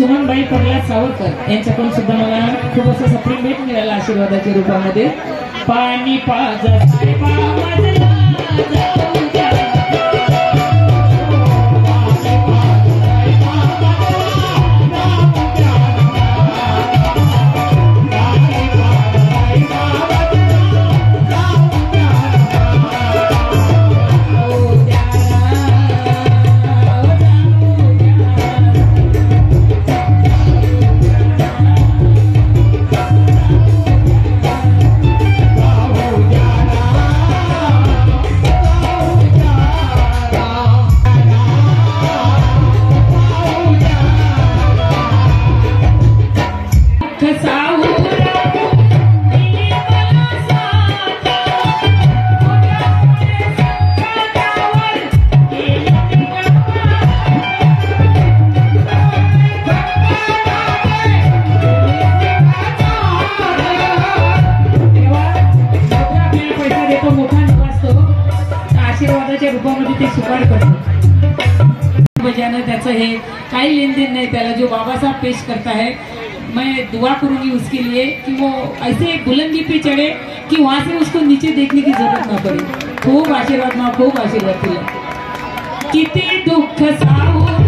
सुमनबाई प्रल्हाद सावरकर यांच्याकडून सुद्धा मला खूप असा सप्रेम भेट मिळाला आशीर्वादाच्या रूपामध्ये। पाणी पाजा आशीर्वादाच्या रूपामध्ये ते स्वीकार करतो। बजाना त्याचं हे काही लेनदेन नहीं, त्याला जो बाबा साहब पेश करता है मैं दुआ करूंगी उसके लिए कि वो ऐसे बुलंदी पे चढ़े कि वहां से उसको नीचे देखने की जरूरत ना पड़े। खूब आशीर्वाद माँ, खूब आशीर्वाद तुला। किती दुःख साहू